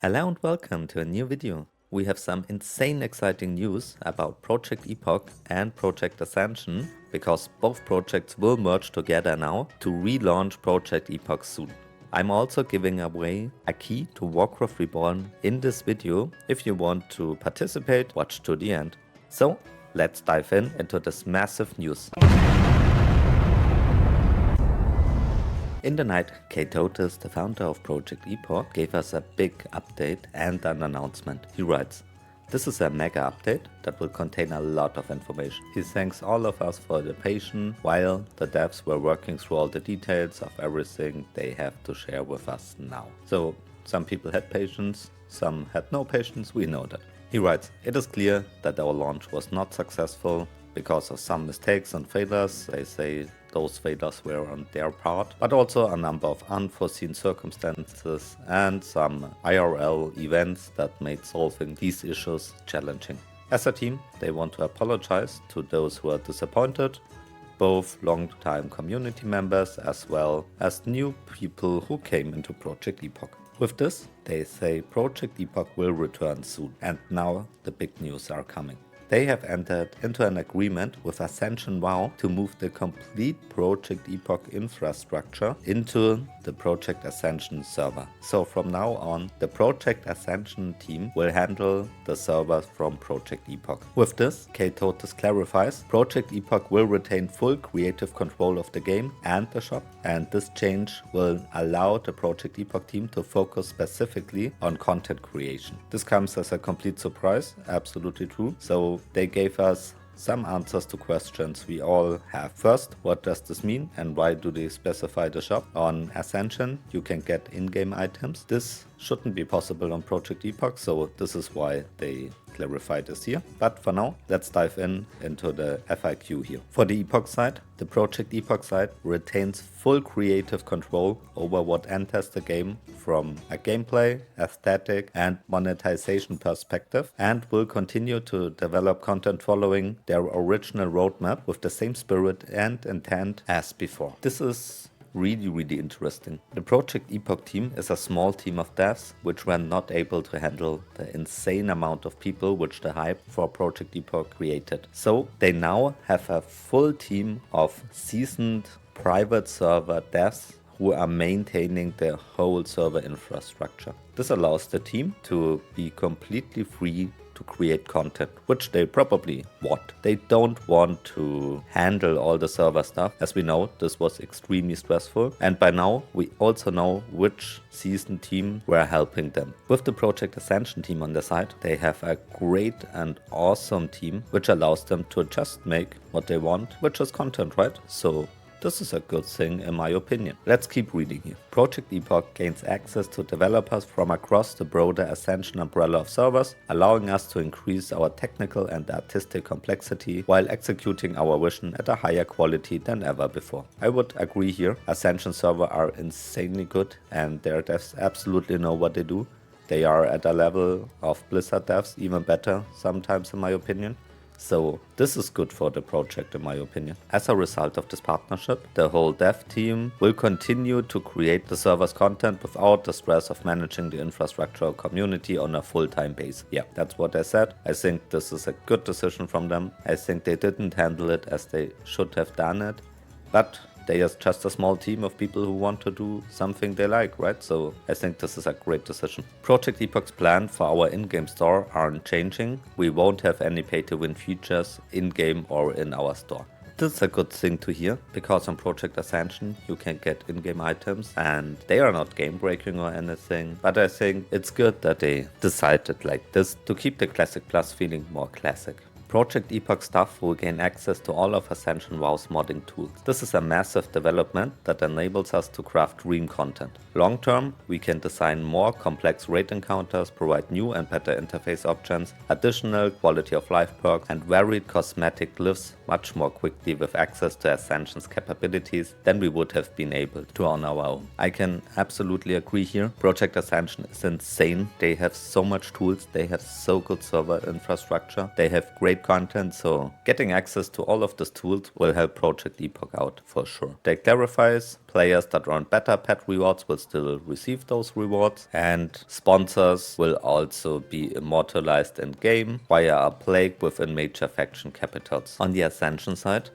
Hello and welcome to a new video. We have some insane exciting news about Project Epoch and Project Ascension because both projects will merge together now to relaunch Project Epoch soon. I'm also giving away a key to Warcraft Reborn in this video. If you want to participate, watch to the end. So let's dive into this massive news. In the night, Kate Otis, the founder of Project Epoch, gave us a big update and an announcement. He writes, "This is a mega update that will contain a lot of information." He thanks all of us for the patience while the devs were working through all the details of everything they have to share with us now. So some people had patience, some had no patience, we know that. He writes, "It is clear that our launch was not successful because of some mistakes and failures." They say those failures were on their part, but also a number of unforeseen circumstances and some IRL events that made solving these issues challenging. As a team, they want to apologize to those who are disappointed, both long-time community members as well as new people who came into Project Epoch. With this, they say Project Epoch will return soon, and now the big news are coming. They have entered into an agreement with Ascension WoW to move the complete Project Epoch infrastructure into the Project Ascension server. So from now on, the Project Ascension team will handle the servers from Project Epoch. With this, Kate Otis clarifies, Project Epoch will retain full creative control of the game and the shop, and this change will allow the Project Epoch team to focus specifically on content creation. This comes as a complete surprise, absolutely true. So they gave us some answers to questions we all have. First, what does this mean and why do they specify the shop? On Ascension, you can get in-game items. This shouldn't be possible on Project Epoch, so this is why they clarify this here. But for now, let's dive into the FAQ here. For the Epoch side, the Project Epoch side retains full creative control over what enters the game from a gameplay, aesthetic and monetization perspective, and will continue to develop content following their original roadmap with the same spirit and intent as before. This is really interesting. The Project Epoch team is a small team of devs which were not able to handle the insane amount of people which the hype for Project Epoch created. So they now have a full team of seasoned private server devs who are maintaining the whole server infrastructure. This allows the team to be completely free to create content, which they probably want. They don't want to handle all the server stuff. As we know, this was extremely stressful. And by now, we also know which season team were helping them. With the Project Ascension team on the side, they have a great and awesome team, which allows them to just make what they want, which is content, right? So this is a good thing in my opinion. Let's keep reading here. Project Epoch gains access to developers from across the broader Ascension umbrella of servers, allowing us to increase our technical and artistic complexity while executing our vision at a higher quality than ever before. I would agree here. Ascension servers are insanely good and their devs absolutely know what they do. They are at a level of Blizzard devs, even better sometimes in my opinion. So this is good for the project in my opinion. As a result of this partnership, the whole dev team will continue to create the server's content without the stress of managing the infrastructure or community on a full-time basis. Yeah, that's what I said. I think this is a good decision from them. I think they didn't handle it as they should have done it. But they are just a small team of people who want to do something they like, right? So I think this is a great decision. Project Epoch's plan for our in-game store aren't changing. We won't have any pay-to-win features in-game or in our store. This is a good thing to hear, because on Project Ascension you can get in-game items and they are not game-breaking or anything. But I think it's good that they decided like this to keep the Classic Plus feeling more classic. Project Epoch staff will gain access to all of Ascension WoW's modding tools. This is a massive development that enables us to craft dream content. Long term, we can design more complex raid encounters, provide new and better interface options, additional quality of life perks, and varied cosmetic glyphs much more quickly with access to Ascension's capabilities than we would have been able to on our own. I can absolutely agree here. Project Ascension is insane. They have so much tools, they have so good server infrastructure, they have great great content, so getting access to all of these tools will help Project Epoch out for sure. They clarifies players that earn better pet rewards will still receive those rewards, and sponsors will also be immortalized in game via a plague within major faction capitals. On the Ascension side,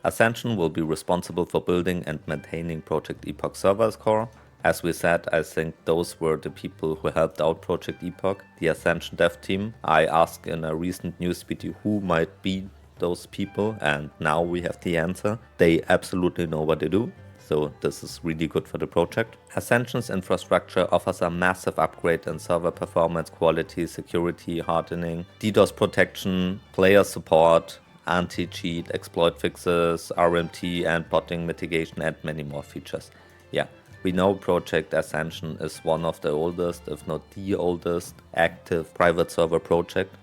Ascension will be responsible for building and maintaining Project Epoch servers core. As we said, I think those were the people who helped out Project Epoch, the Ascension dev team. I asked in a recent news video who might be those people, and now we have the answer. They absolutely know what they do, so this is really good for the project. Ascension's infrastructure offers a massive upgrade in server performance, quality, security, hardening, DDoS protection, player support, anti-cheat, exploit fixes, RMT and botting mitigation, and many more features. Yeah. We know Project Ascension is one of the oldest, if not the oldest, active private server project,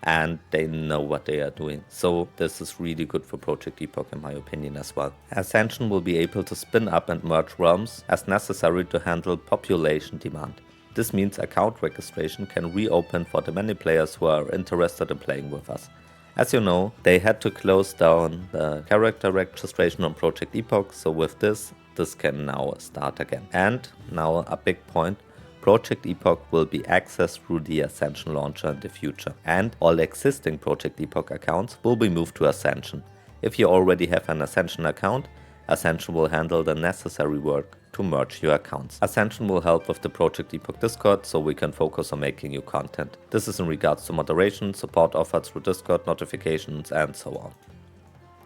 and they know what they are doing. So this is really good for Project Epoch in my opinion as well. Ascension will be able to spin up and merge realms as necessary to handle population demand. This means account registration can reopen for the many players who are interested in playing with us. As you know, they had to close down the character registration on Project Epoch, so with this can now start again. And now a big point, Project Epoch will be accessed through the Ascension launcher in the future, and all existing Project Epoch accounts will be moved to Ascension. If you already have an Ascension account, Ascension will handle the necessary work to merge your accounts. Ascension will help with the Project Epoch Discord so we can focus on making new content. This is in regards to moderation, support offered through Discord, notifications and so on.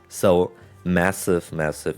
So massive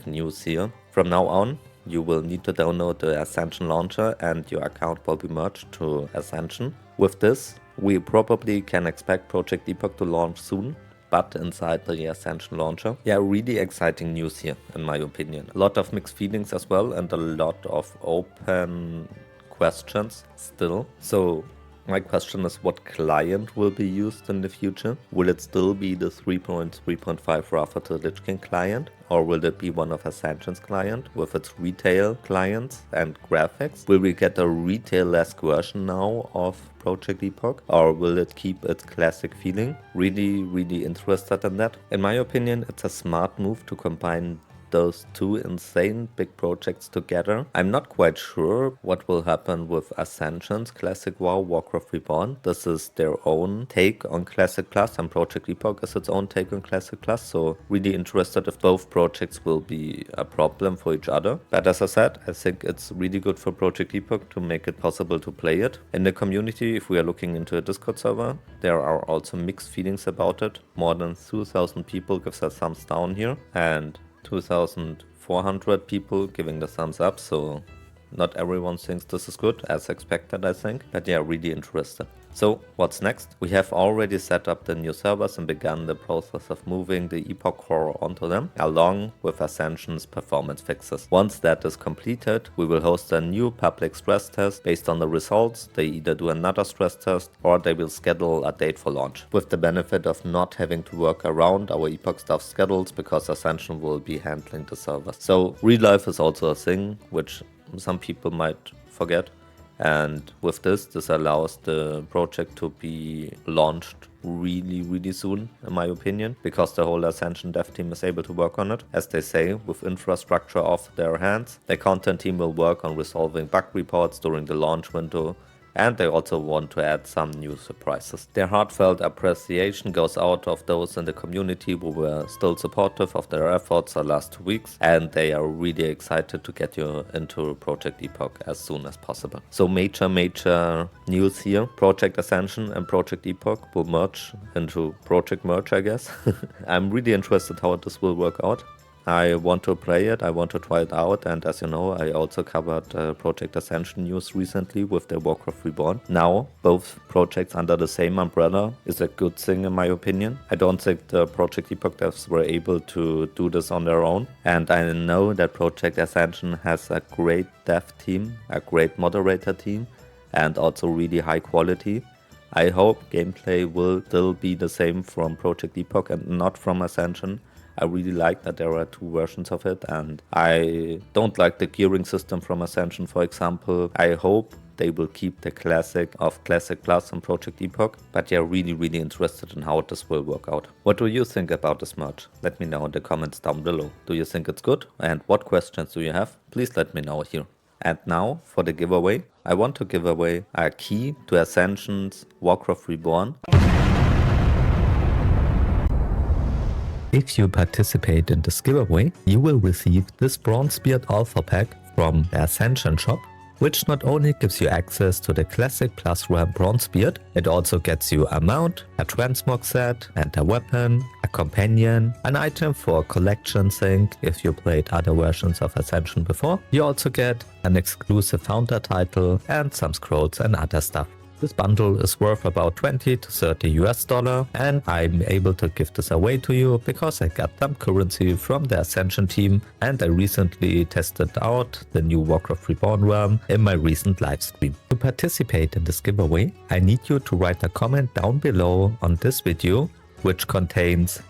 news here. From now on, you will need to download the Ascension launcher and your account will be merged to Ascension. With this, we probably can expect Project Epoch to launch soon, but inside the Ascension launcher. Yeah, really exciting news here, in my opinion. A lot of mixed feelings as well and a lot of open questions still. So my question is, what client will be used in the future? Will it still be the 3.3.5 Rafa to Lich King client? Or will it be one of Ascension's client with its retail clients and graphics? Will we get a retail-esque version now of Project Epoch? Or will it keep its classic feeling? Really interested in that. In my opinion, it's a smart move to combine those two insane big projects together. I'm not quite sure what will happen with Ascension's Classic WoW Warcraft Reborn. This is their own take on Classic Plus and Project Epoch is its own take on Classic Plus, so really interested if both projects will be a problem for each other. But as I said, I think it's really good for Project Epoch to make it possible to play it. In the community, if we are looking into a Discord server, there are also mixed feelings about it. More than 2,000 people give their thumbs down here and 2,400 people giving the thumbs up, so not everyone thinks this is good, as expected I think, but yeah, really interested. So what's next? We have already set up the new servers and begun the process of moving the Epoch core onto them, along with Ascension's performance fixes. Once that is completed, we will host a new public stress test. Based on the results, they either do another stress test or they will schedule a date for launch, with the benefit of not having to work around our Epoch staff schedules because Ascension will be handling the servers. So real life is also a thing, which some people might forget. And with this allows the project to be launched really soon, in my opinion, because the whole Ascension dev team is able to work on it. As they say, with infrastructure off their hands, the content team will work on resolving bug reports during the launch window, and they also want to add some new surprises. Their heartfelt appreciation goes out of those in the community who were still supportive of their efforts the last 2 weeks, and they are really excited to get you into Project Epoch as soon as possible. So major news here. Project Ascension and Project Epoch will merge into Project Merge, I guess. I'm really interested how this will work out. I want to play it, I want to try it out, and as you know, I also covered Project Ascension news recently with the Warcraft Reborn. Now, both projects under the same umbrella is a good thing in my opinion. I don't think the Project Epoch devs were able to do this on their own, and I know that Project Ascension has a great dev team, a great moderator team, and also really high quality. I hope gameplay will still be the same from Project Epoch and not from Ascension. I really like that there are two versions of it, and I don't like the gearing system from Ascension, for example. I hope they will keep the classic of Classic Plus and Project Epoch, but they are really interested in how this will work out. What do you think about this merge? Let me know in the comments down below. Do you think it's good? And what questions do you have? Please let me know here. And now for the giveaway. I want to give away a key to Ascension's Warcraft Reborn. If you participate in this giveaway, you will receive this Bronzebeard Alpha Pack from the Ascension shop, which not only gives you access to the Classic Plus RAM Bronzebeard, it also gets you a mount, a transmog set and a weapon, a companion, an item for collection sync if you played other versions of Ascension before. You also get an exclusive founder title and some scrolls and other stuff. This bundle is worth about 20 to 30 US dollar, and I'm able to give this away to you because I got some currency from the Ascension team and I recently tested out the new Warcraft Reborn realm in my recent live stream. To participate in this giveaway, I need you to write a comment down below on this video which contains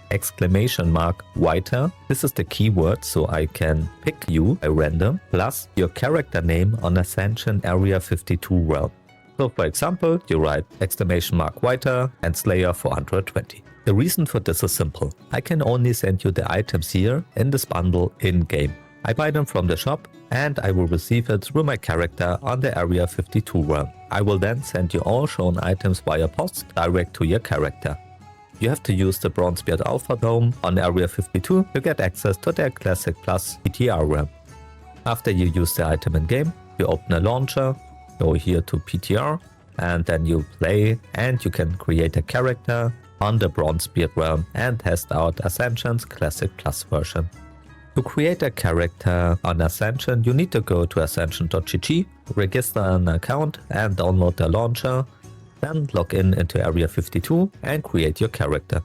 !Whiter. This is the keyword, so I can pick you by random, plus your character name on Ascension Area 52 realm. So for example, you write !Whiter and Slayer 420. The reason for this is simple. I can only send you the items here in this bundle in-game. I buy them from the shop and I will receive it through my character on the Area 52 realm. I will then send you all shown items via post direct to your character. You have to use the Bronzebeard Alpha Dome on Area 52 to get access to their Classic Plus PTR realm. After you use the item in-game, you open a launcher, go here to PTR, and then you play and you can create a character on the Bronzebeard realm and test out Ascension's Classic Plus version. To create a character on Ascension, you need to go to ascension.gg, register an account and download the launcher, then log in into Area 52 and create your character.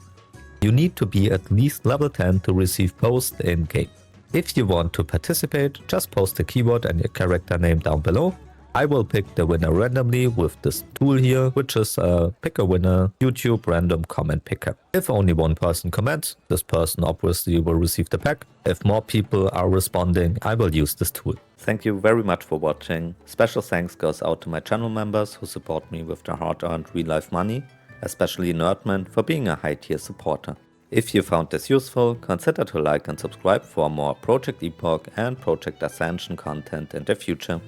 You need to be at least level 10 to receive post in-game. If you want to participate, just post the keyword and your character name down below. I will pick the winner randomly with this tool here, which is a pick a winner YouTube random comment picker. If only one person comments, this person obviously will receive the pack. If more people are responding, I will use this tool. Thank you very much for watching. Special thanks goes out to my channel members who support me with their hard-earned real-life money, especially Nerdman for being a high-tier supporter. If you found this useful, consider to like and subscribe for more Project Epoch and Project Ascension content in the future.